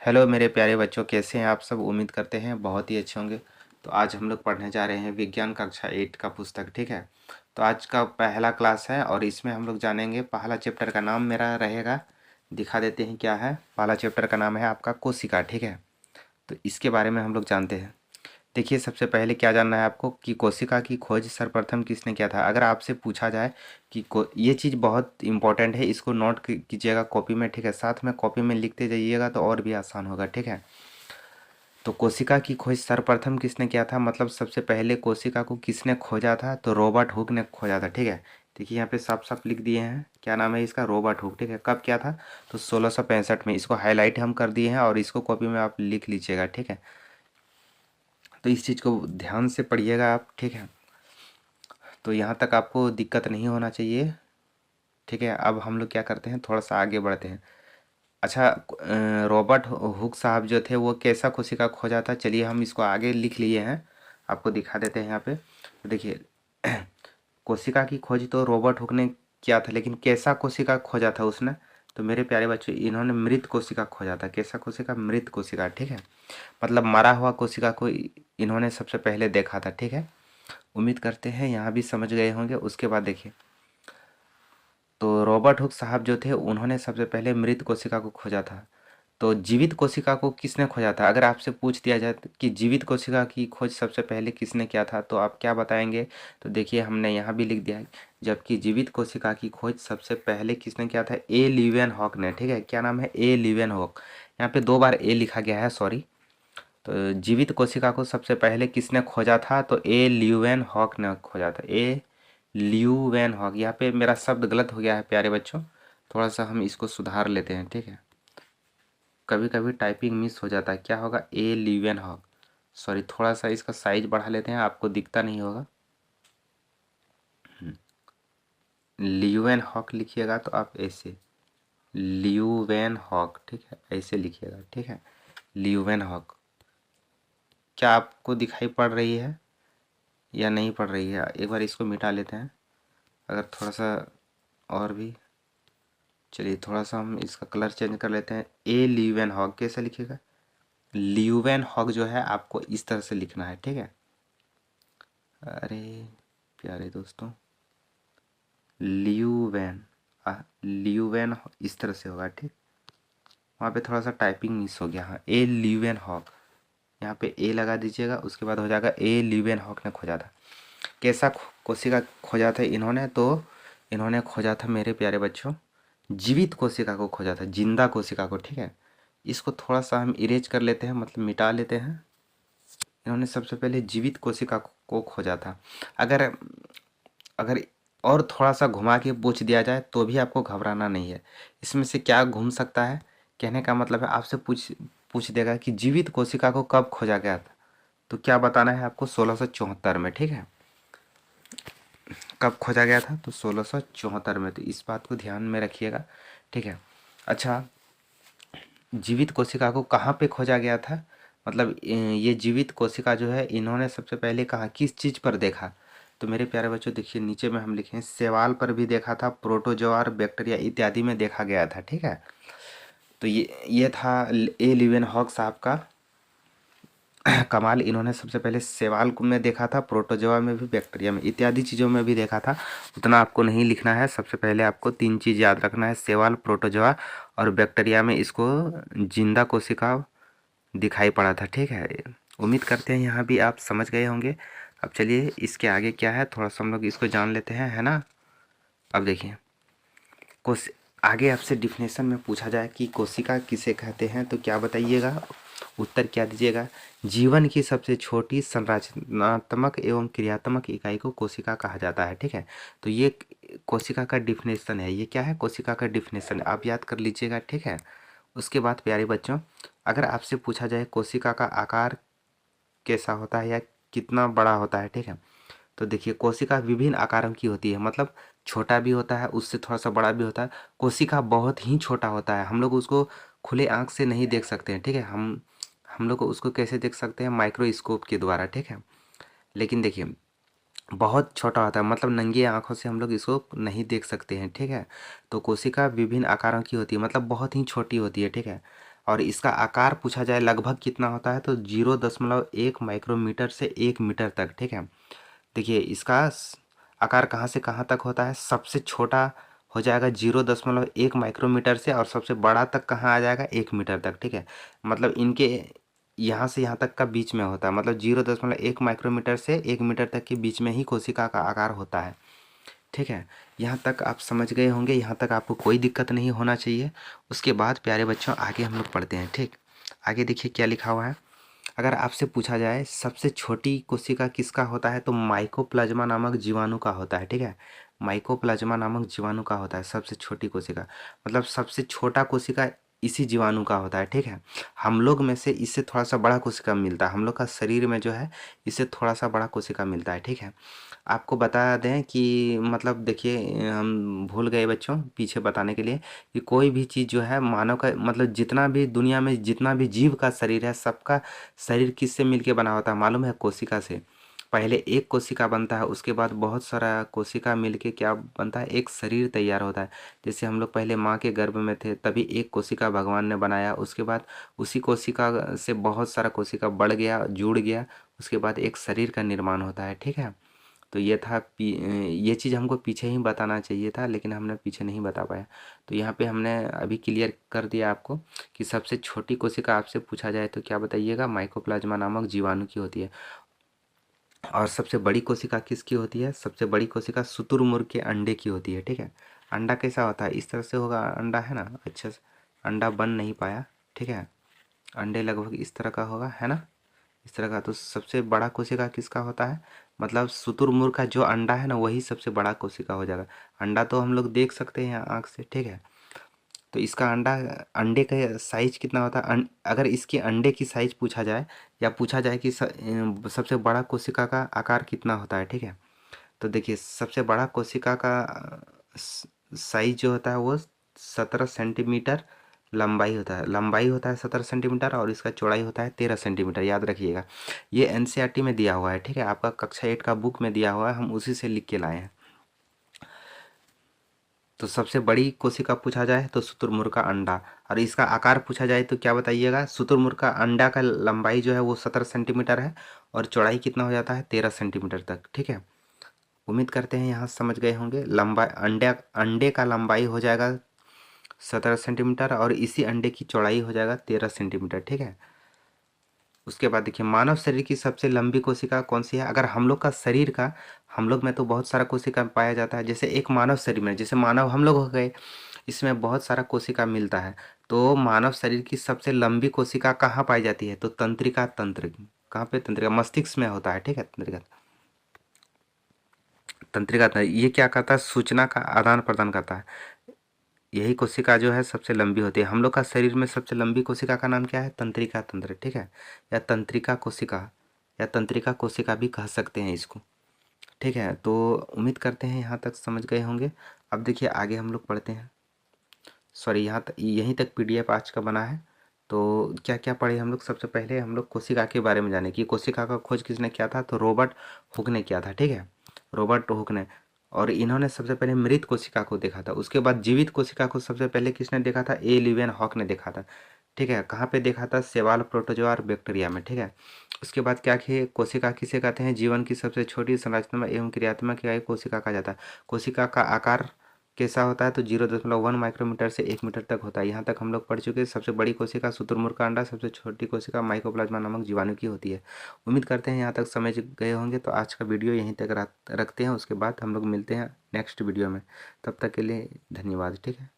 Hello मेरे प्यारे बच्चों, कैसे हैं आप सब। उम्मीद करते हैं बहुत ही अच्छे होंगे। तो आज हम लोग पढ़ने जा रहे हैं विज्ञान कक्षा 8 का पुस्तक। ठीक है, तो आज का पहला क्लास है और इसमें हम लोग जानेंगे। पहला चैप्टर का नाम मेरा रहेगा, दिखा देते हैं क्या है। पहला चैप्टर का नाम है आपका कोशिका। ठीक है, तो इसके बारे में हम लोग जानते हैं। देखिए, सबसे पहले क्या जानना है आपको कि कोशिका की खोज सर्वप्रथम किसने किया था। अगर आपसे पूछा जाए कि ये चीज़ बहुत इंपॉर्टेंट है, इसको नोट कीजिएगा कॉपी में। ठीक है, साथ में कॉपी में लिखते जाइएगा तो और भी आसान होगा। ठीक है, तो कोशिका की खोज सर्वप्रथम किसने किया था, मतलब सबसे पहले कोशिका को किसने खोजा था, तो रॉबर्ट हुक ने खोजा था। ठीक है, देखिए यहाँ पे साफ साफ लिख दिए हैं, क्या नाम है इसका, रॉबर्ट हुक। ठीक है, कब किया था, तो 1665 में। इसको हाईलाइट हम कर दिए हैं और इसको कॉपी में आप लिख लीजिएगा। ठीक है, तो इस चीज़ को ध्यान से पढ़िएगा आप। ठीक है, तो यहाँ तक आपको दिक्कत नहीं होना चाहिए। ठीक है, अब हम लोग क्या करते हैं, थोड़ा सा आगे बढ़ते हैं। अच्छा, रॉबर्ट हुक साहब जो थे वो कैसा कोशिका खोजा था, चलिए हम इसको आगे लिख लिए हैं, आपको दिखा देते हैं यहाँ पे। तो देखिए, कोशिका की खोज तो रॉबर्ट हुक ने किया था, लेकिन कैसा कोशिका खोजा था उसने, तो मेरे प्यारे बच्चों इन्होंने मृत कोशिका खोजा था। कैसा कोशिका, मृत कोशिका। ठीक है, मतलब मरा हुआ कोशिका को इन्होंने सबसे पहले देखा था। ठीक है, उम्मीद करते हैं यहाँ भी समझ गए होंगे। उसके बाद देखिए, तो रॉबर्ट हुक साहब जो थे उन्होंने सबसे पहले मृत कोशिका को खोजा था। तो जीवित कोशिका को किसने खोजा था, अगर आपसे पूछ दिया जाए कि जीवित कोशिका की खोज सबसे पहले किसने किया था, तो आप क्या बताएंगे। तो देखिए, हमने यहाँ भी लिख दिया है, जबकि जीवित कोशिका की खोज सबसे पहले किसने किया था, ए लीवेन हॉक ने। ठीक है, क्या नाम है, ए लीवेन हॉक। यहाँ पे 2 बार ए लिखा गया है, सॉरी। तो जीवित कोशिका को सबसे पहले किसने खोजा था, तो ए ल्यूवेन हॉक ने खोजा था। ए ल्यूवेन हॉक। यहाँ पे मेरा शब्द गलत हो गया है प्यारे बच्चों, थोड़ा सा हम इसको सुधार लेते हैं। ठीक है, कभी कभी टाइपिंग मिस हो जाता है। क्या होगा, ए ल्यूवेन हॉक। सॉरी, थोड़ा सा इसका साइज बढ़ा लेते हैं, आपको दिखता नहीं होगा। ल्यूवेन हॉक लिखिएगा तो आप ऐसे, ल्यूवेन हॉक। ठीक है, ऐसे लिखिएगा। ठीक है, ल्यूवेन हॉक। क्या आपको दिखाई पड़ रही है या नहीं पड़ रही है, एक बार इसको मिटा लेते हैं। अगर थोड़ा सा और भी, चलिए थोड़ा सा हम इसका कलर चेंज कर लेते हैं। ए ल्यूवेन हॉक कैसे लिखिएगा, ल्यूवेन हॉक जो है आपको इस तरह से लिखना है। ठीक है, अरे प्यारे दोस्तों, ल्यूवेन, ल्यूवेन इस तरह से होगा। ठीक, वहाँ पे थोड़ा सा टाइपिंग मिस हो गया। हाँ, ए ल्यूवेन हॉक, यहाँ पे ए लगा दीजिएगा, उसके बाद हो जाएगा ए ल्यूवेन हॉक ने खोजा था। कैसा कोशिका खोजा था इन्होंने, तो इन्होंने खोजा था मेरे प्यारे बच्चों, जीवित कोशिका को खोजा था, जिंदा कोशिका को। ठीक है, इसको थोड़ा सा हम इरेज कर लेते हैं, मतलब मिटा लेते हैं। इन्होंने सबसे पहले जीवित कोशिका को खोजा था। अगर अगर और थोड़ा सा घुमा के पूछ दिया जाए तो भी आपको घबराना नहीं है। इसमें से क्या घूम सकता है, कहने का मतलब है आपसे पूछ पूछ देगा कि जीवित कोशिका को कब खोजा गया था, तो क्या बताना है आपको, 1674 में। ठीक है, कब खोजा गया था, तो 1674 में। तो इस बात को ध्यान में रखिएगा। ठीक है, अच्छा, जीवित कोशिका को कहाँ पे खोजा गया था, मतलब ये जीवित कोशिका जो है इन्होंने सबसे पहले कहाँ, किस चीज़ पर देखा, तो मेरे प्यारे बच्चों देखिए नीचे में हम लिखे हैं, शैवाल पर भी देखा था, प्रोटोजोआ, बैक्टीरिया इत्यादि में देखा गया था। ठीक है, तो ये था ए लिवेन हॉक साहब का कमाल। इन्होंने सबसे पहले शैवाल में देखा था, प्रोटोजोआ में भी, बैक्टीरिया में, इत्यादि चीज़ों में भी देखा था। उतना आपको नहीं लिखना है, सबसे पहले आपको 3 चीज़ याद रखना है, शैवाल, प्रोटोजोआ और बैक्टीरिया में इसको जिंदा कोशिका दिखाई पड़ा था। ठीक है, उम्मीद करते हैं यहाँ भी आप समझ गए होंगे। अब चलिए इसके आगे क्या है, थोड़ा सा हम लोग इसको जान लेते हैं, है ना। अब देखिए, कोश आगे आपसे डिफिनेशन में पूछा जाए कि कोशिका किसे कहते हैं, तो क्या बताइएगा, उत्तर क्या दीजिएगा। जीवन की सबसे छोटी संरचनात्मक एवं क्रियात्मक इकाई को कोशिका कहा जाता है। ठीक है, तो ये कोशिका का डिफिनेशन है। ये क्या है, कोशिका का डिफिनेशन, आप याद कर लीजिएगा। ठीक है, उसके बाद प्यारे बच्चों, अगर आपसे पूछा जाए कोशिका का आकार कैसा होता है या कितना बड़ा होता है, ठीक है, तो देखिए कोशिका विभिन्न आकारों की होती है, मतलब छोटा भी होता है, उससे थोड़ा सा बड़ा भी होता है। कोशिका बहुत ही छोटा होता है, हम लोग उसको खुले आंख से नहीं देख सकते हैं। ठीक है, हम लोग उसको कैसे देख सकते हैं, माइक्रोस्कोप के द्वारा। ठीक है, लेकिन देखिए बहुत छोटा होता है, मतलब नंगी आंखों से हम लोग इसको नहीं देख सकते हैं। ठीक है, तो कोशिका विभिन्न आकारों की होती है, मतलब बहुत ही छोटी होती है। ठीक है, और इसका आकार पूछा जाए लगभग कितना होता है, तो 0.1 माइक्रोमीटर से 1 मीटर तक। ठीक है, देखिए इसका आकार कहाँ से कहाँ तक होता है, सबसे छोटा हो जाएगा 0.1 माइक्रोमीटर से, और सबसे बड़ा तक कहाँ आ जाएगा, 1 मीटर तक। ठीक है, मतलब इनके यहाँ से यहाँ तक का बीच में होता है, मतलब 0.1 माइक्रोमीटर से 1 मीटर तक के बीच में ही कोशिका का आकार होता है। ठीक है, यहाँ तक आप समझ गए होंगे, यहाँ तक आपको कोई दिक्कत नहीं होना चाहिए। उसके बाद प्यारे बच्चों आगे हम लोग पढ़ते हैं। ठीक, आगे देखिए क्या लिखा हुआ है। अगर आपसे पूछा जाए सबसे छोटी कोशिका किसका होता है, तो माइकोप्लाज्मा नामक जीवाणु का होता है। ठीक है, माइकोप्लाज्मा नामक जीवाणु का होता है सबसे छोटी कोशिका, मतलब सबसे छोटा कोशिका इसी जीवाणु का होता है। ठीक है, हम लोग में से इससे थोड़ा सा बड़ा कोशिका मिलता है, हम लोग का शरीर में जो है इससे थोड़ा सा बड़ा कोशिका मिलता है। ठीक है, आपको बता दें कि मतलब देखिए हम भूल गए बच्चों पीछे बताने के लिए कि कोई भी चीज़ जो है मानव का, मतलब जितना भी दुनिया में जितना भी जीव का शरीर है, सबका शरीर किससे मिलके बना होता है मालूम है, कोशिका से। पहले एक कोशिका बनता है, उसके बाद बहुत सारा कोशिका मिलके क्या बनता है, एक शरीर तैयार होता है। जैसे हम लोग पहले माँ के गर्भ में थे तभी एक कोशिका भगवान ने बनाया, उसके बाद उसी कोशिका से बहुत सारा कोशिका बढ़ गया, जुड़ गया, उसके बाद एक शरीर का निर्माण होता है। ठीक है, तो ये था ये चीज़ हमको पीछे ही बताना चाहिए था, लेकिन हमने पीछे नहीं बता पाया। तो यहाँ पे हमने अभी क्लियर कर दिया आपको कि सबसे छोटी कोशिका आपसे पूछा जाए तो क्या बताइएगा, माइकोप्लाज्मा नामक जीवाणु की होती है। और सबसे बड़ी कोशिका किसकी होती है, सबसे बड़ी कोशिका शुतुरमुर्ग के अंडे की होती है। ठीक है, अंडा कैसा होता है, इस तरह से होगा अंडा, है ना, अच्छा से अंडा बन नहीं पाया। ठीक है, अंडे लगभग इस तरह का होगा, है ना, इस तरह का। तो सबसे बड़ा कोशिका किसका होता है, मतलब शुतुरमुर्ग का जो अंडा है ना वही सबसे बड़ा कोशिका हो जाएगा। अंडा तो हम लोग देख सकते हैं आँख से। ठीक है, तो इसका अंडे का साइज कितना होता है, अगर इसके अंडे की साइज पूछा जाए या पूछा जाए कि सबसे बड़ा कोशिका का आकार कितना होता है। ठीक है, तो देखिए सबसे बड़ा कोशिका का साइज जो होता है वो 17 सेंटीमीटर लंबाई होता है, 17 सेंटीमीटर, और इसका चौड़ाई होता है 13 सेंटीमीटर। याद रखिएगा, ये एनसीईआरटी में दिया हुआ है। ठीक है, आपका कक्षा 8 का बुक में दिया हुआ है, हम उसी से लिख के लाए हैं। तो सबसे बड़ी कोशिका पूछा जाए तो शुतुरमुर्ग का अंडा, और इसका आकार पूछा जाए तो क्या बताइएगा, शुतुरमुर्ग का अंडा का लंबाई जो है वो 17 सेंटीमीटर है, और चौड़ाई कितना हो जाता है, 13 सेंटीमीटर तक। ठीक है, उम्मीद करते हैं यहाँ समझ गए होंगे। अंडे का लंबाई हो जाएगा 17 सेंटीमीटर, और इसी अंडे की चौड़ाई हो जाएगा 13 सेंटीमीटर। ठीक है, उसके बाद देखिए मानव शरीर की सबसे लंबी कोशिका कौन सी है, अगर हम लोग का शरीर का, हम लोग में तो बहुत सारा कोशिका पाया जाता है, जैसे एक मानव शरीर में, जैसे मानव हम लोग हो गए, इसमें बहुत सारा कोशिका मिलता है। तो मानव शरीर की सबसे लंबी कोशिका कहाँ पाई जाती है, तो तंत्रिका तंत्र, कहाँ पे, तंत्रिका मस्तिष्क में होता है। ठीक है, तंत्रिका तंत्रिका ये क्या करता है, सूचना का आदान प्रदान करता है। यही कोशिका जो है सबसे लंबी होती है। हम लोग का शरीर में सबसे लंबी कोशिका का नाम क्या है, तंत्रिका तंत्र। ठीक है, या तंत्रिका कोशिका, या तंत्रिका कोशिका भी कह सकते हैं इसको। ठीक है, तो उम्मीद करते हैं यहाँ तक समझ गए होंगे। अब देखिए आगे हम लोग पढ़ते हैं। सॉरी, यहाँ तक, यहीं तक पीडीएफ आज का बना है। तो क्या क्या पढ़े हम लोग, सबसे पहले हम लोग कोशिका के बारे में जाने कि कोशिका का खोज किसने किया था, तो रॉबर्ट हुक ने किया था। ठीक है, रॉबर्ट हुक ने, और इन्होंने सबसे पहले मृत कोशिका को देखा था। उसके बाद जीवित कोशिका को सबसे पहले किसने देखा था, ए ल्यूवेन हॉक ने देखा था। ठीक है, कहाँ पे देखा था, शैवाल, प्रोटोजोआ और बैक्टीरिया में। ठीक है, उसके बाद क्या किए, कोशिका किसे कहते हैं, जीवन की सबसे छोटी संरचनात्मक एवं क्रियात्मक इकाई कोशिका कहा जाता है। कोशिका का आकार कैसा होता है, तो 0.1 माइक्रोमीटर से 1 मीटर तक होता है। यहाँ तक हम लोग पढ़ चुके हैं। सबसे बड़ी कोशिका शुतुरमुर्ग का अंडा, सबसे छोटी कोशिका माइकोप्लाज्मा नामक जीवाणु की होती है। उम्मीद करते हैं यहाँ तक समझ गए होंगे। तो आज का वीडियो यहीं तक रखते हैं, उसके बाद हम लोग मिलते हैं नेक्स्ट वीडियो में। तब तक के लिए धन्यवाद। ठीक है।